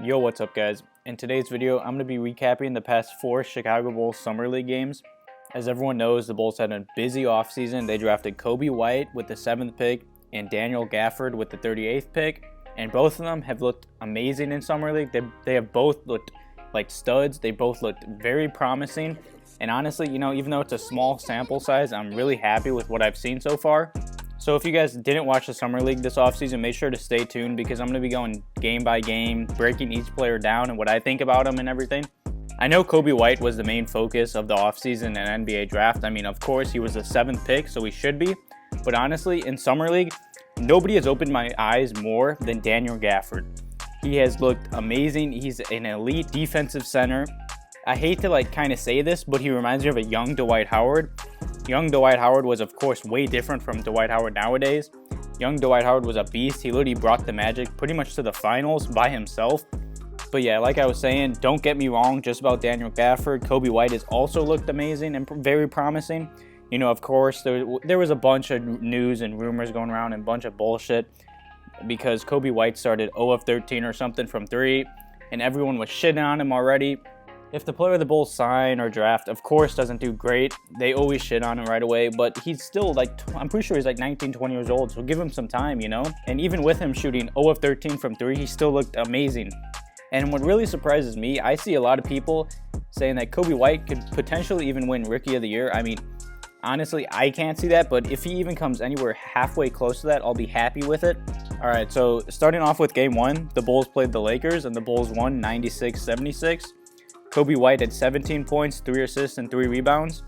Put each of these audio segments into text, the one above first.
Yo, what's up guys? In today's video, I'm going to be recapping the past 4 Chicago Bulls Summer League games. As everyone knows, the Bulls had a busy offseason. They drafted Coby White with the 7th pick and Daniel Gafford with the 38th pick. And both of them have looked amazing in Summer League. They have both looked like studs. They both looked very promising. And honestly, even though it's a small sample size, I'm really happy with what I've seen so far. So if you guys didn't watch the Summer League this offseason, make sure to stay tuned because I'm going to be going game by game, breaking each player down and what I think about them and everything. I know Coby White was the main focus of the offseason and NBA draft. I mean, of course, he was the 7th pick, so he should be. But honestly, in Summer League, nobody has opened my eyes more than Daniel Gafford. He has looked amazing. He's an elite defensive center. I hate to kind of say this, but he reminds me of a young Dwight Howard. Young Dwight Howard was, of course, way different from Dwight Howard nowadays. Young Dwight Howard was a beast. He literally brought the Magic pretty much to the finals by himself. But yeah, like I was saying, don't get me wrong just about Daniel Gafford. Coby White has also looked amazing and very promising. Of course, there was a bunch of news and rumors going around and a bunch of bullshit because Coby White started 0 of 13 or something from 3, and everyone was shitting on him already. If the player the Bulls sign or draft, of course, doesn't do great, they always shit on him right away, but he's still I'm pretty sure he's 19, 20 years old, so give him some time, And even with him shooting 0 of 13 from 3, he still looked amazing. And what really surprises me, I see a lot of people saying that Coby White could potentially even win Rookie of the Year. I mean, honestly, I can't see that, but if he even comes anywhere halfway close to that, I'll be happy with it. All right, so starting off with Game 1, the Bulls played the Lakers, and the Bulls won 96-76. Coby White had 17 points, 3 assists, and 3 rebounds.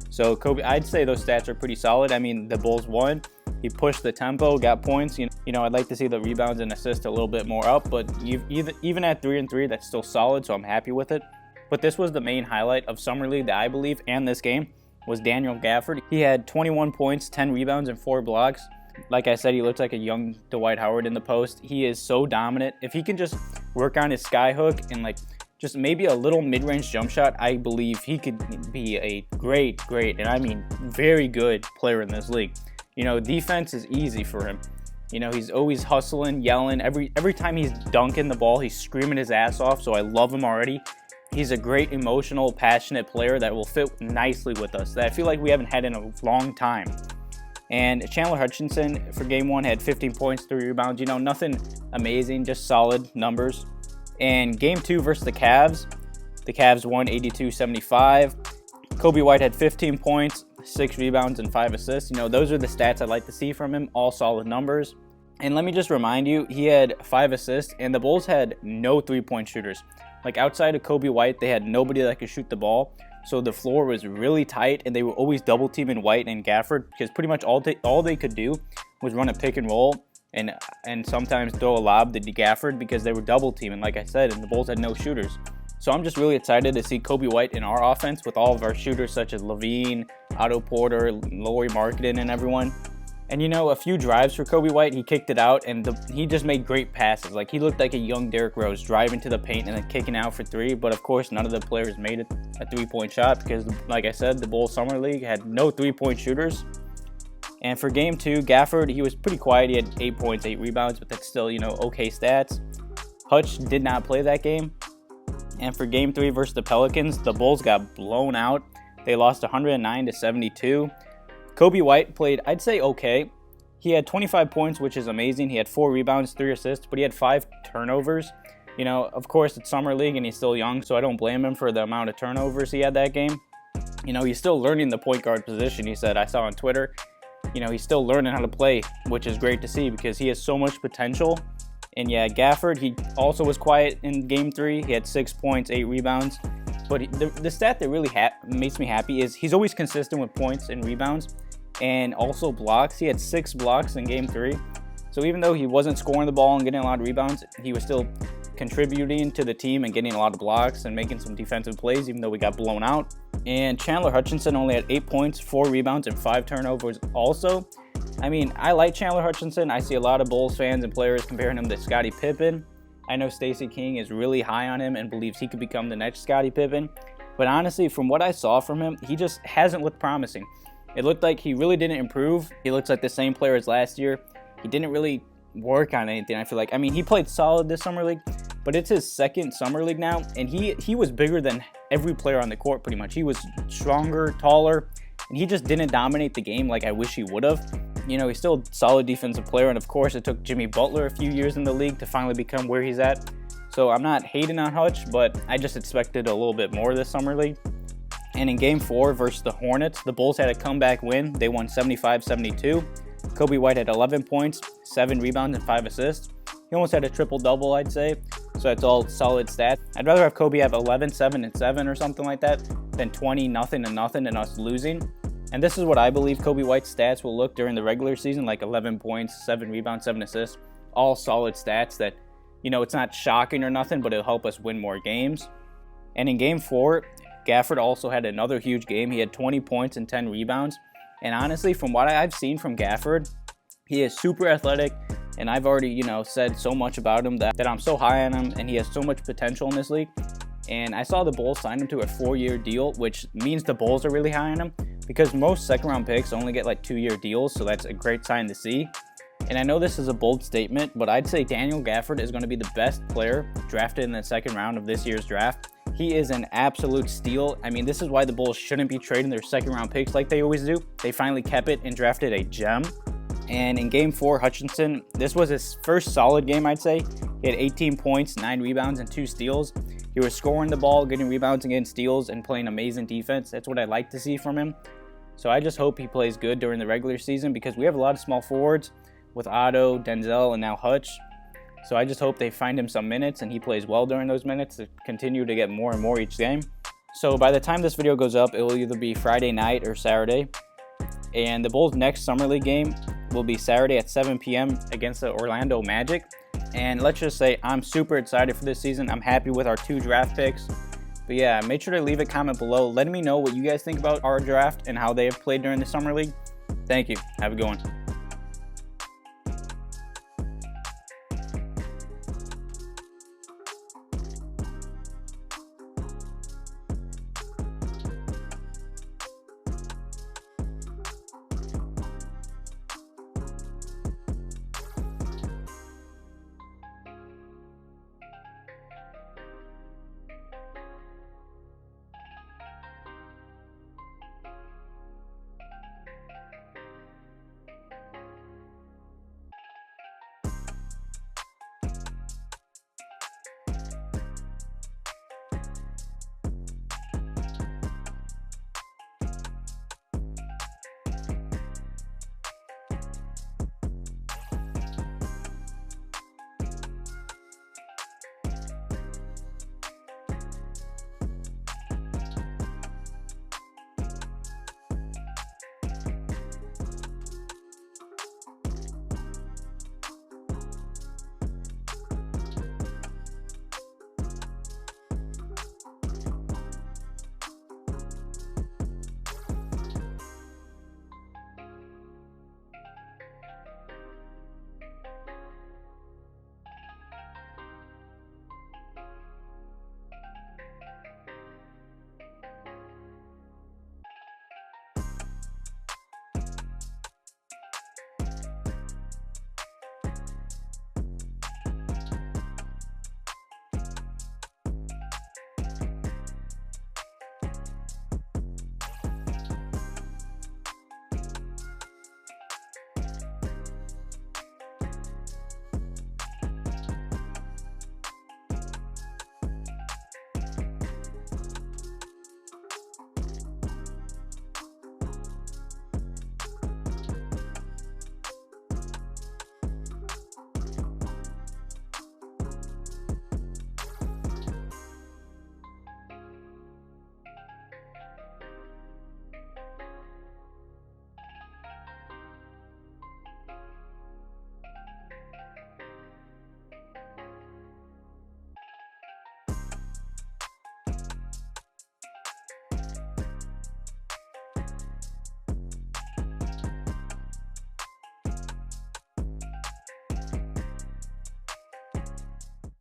So I'd say those stats are pretty solid. I mean, the Bulls won. He pushed the tempo, got points. I'd like to see the rebounds and assists a little bit more up, but even at 3 and 3, that's still solid, so I'm happy with it. But this was the main highlight of Summer League that I believe, and this game, was Daniel Gafford. He had 21 points, 10 rebounds, and 4 blocks. Like I said, he looks like a young Dwight Howard in the post. He is so dominant. If he can just work on his sky hook and just maybe a little mid-range jump shot, I believe he could be a great, and I mean very good player in this league. Defense is easy for him. He's always hustling, yelling. Every time he's dunking the ball, he's screaming his ass off, so I love him already. He's a great, emotional, passionate player that will fit nicely with us, that I feel like we haven't had in a long time. And Chandler Hutchison for Game 1 had 15 points, 3 rebounds. Nothing amazing, just solid numbers. And Game 2 versus the Cavs won 82-75. Coby White had 15 points, 6 rebounds, and 5 assists. Those are the stats I'd like to see from him, all solid numbers. And let me just remind you, he had 5 assists, and the Bulls had no 3-point shooters. Outside of Coby White, they had nobody that could shoot the ball. So the floor was really tight, and they were always double-teaming White and Gafford because pretty much all they could do was run a pick and roll and sometimes throw a lob to Gafford because they were double teaming, like I said, and the Bulls had no shooters. So I'm just really excited to see Coby White in our offense with all of our shooters such as LaVine, Otto Porter, Lauri, Markkanen, and everyone. And a few drives for Coby White, he kicked it out, and he just made great passes. He looked like a young Derrick Rose, driving to the paint and then kicking out for 3. But of course, none of the players made it a 3-point shot because, like I said, the Bulls Summer League had no 3-point shooters. And for Game 2, Gafford, he was pretty quiet. He had 8 points, 8 rebounds, but that's still, okay stats. Hutch did not play that game. And for Game 3 versus the Pelicans, the Bulls got blown out. They lost 109-72. Coby White played, I'd say, okay. He had 25 points, which is amazing. He had 4 rebounds, 3 assists, but he had 5 turnovers. Of course, it's Summer League and he's still young, so I don't blame him for the amount of turnovers he had that game. He's still learning the point guard position, he said. I saw on Twitter. He's still learning how to play, which is great to see because he has so much potential. And yeah, Gafford, he also was quiet in Game 3. He had 6 points, 8 rebounds. But the stat that really makes me happy is he's always consistent with points and rebounds and also blocks. He had 6 blocks in Game 3. So even though he wasn't scoring the ball and getting a lot of rebounds, he was still contributing to the team and getting a lot of blocks and making some defensive plays, even though we got blown out. And Chandler Hutchison only had 8 points, 4 rebounds, and 5 turnovers also. I mean, I like Chandler Hutchison. I see a lot of Bulls fans and players comparing him to Scottie Pippen. I know Stacey King is really high on him and believes he could become the next Scottie Pippen. But honestly, from what I saw from him, he just hasn't looked promising. It looked like he really didn't improve. He looks like the same player as last year. He didn't really work on anything, I feel like. I mean, he played solid this summer league, but it's his second summer league now, and he was bigger than every player on the court pretty much. He was stronger, taller, and he just didn't dominate the game like I wish he would have. You know, he's still a solid defensive player, and of course it took Jimmy Butler a few years in the league to finally become where he's at. So I'm not hating on Hutch, but I just expected a little bit more this summer league. And in Game 4 versus the Hornets, the Bulls had a comeback win. They won 75-72. Coby White had 11 points, 7 rebounds, and 5 assists. He almost had a triple-double, I'd say. So that's all solid stats. I'd rather have Coby have 11, 7, and 7 or something like that than 20, nothing, and nothing, and us losing. And this is what I believe Coby White's stats will look during the regular season, like 11 points, 7 rebounds, 7 assists. All solid stats that, you know, it's not shocking or nothing, but it'll help us win more games. And in Game 4, Gafford also had another huge game. He had 20 points and 10 rebounds. And honestly, from what I've seen from Gafford, he is super athletic. And I've already, you know, said so much about him that I'm so high on him, and he has so much potential in this league. And I saw the Bulls sign him to a 4-year deal, which means the Bulls are really high on him because most second-round picks only get like 2-year deals, so that's a great sign to see. And I know this is a bold statement, but I'd say Daniel Gafford is going to be the best player drafted in the second round of this year's draft. He is an absolute steal. I mean, this is why the Bulls shouldn't be trading their second-round picks like they always do. They finally kept it and drafted a gem. And in Game 4, Hutchison, this was his first solid game, I'd say. He had 18 points, 9 rebounds, and 2 steals. He was scoring the ball, getting rebounds and getting steals, and playing amazing defense. That's what I like to see from him. So I just hope he plays good during the regular season because we have a lot of small forwards with Otto, Denzel, and now Hutch. So I just hope they find him some minutes and he plays well during those minutes to continue to get more and more each game. So by the time this video goes up, it will either be Friday night or Saturday. And the Bulls' next Summer League game will be Saturday at 7 p.m. against the Orlando Magic. And let's just say I'm super excited for this season. I'm happy with our 2 draft picks. But yeah, make sure to leave a comment below letting me know what you guys think about our draft and how they have played during the Summer League. Thank you. Have a good one.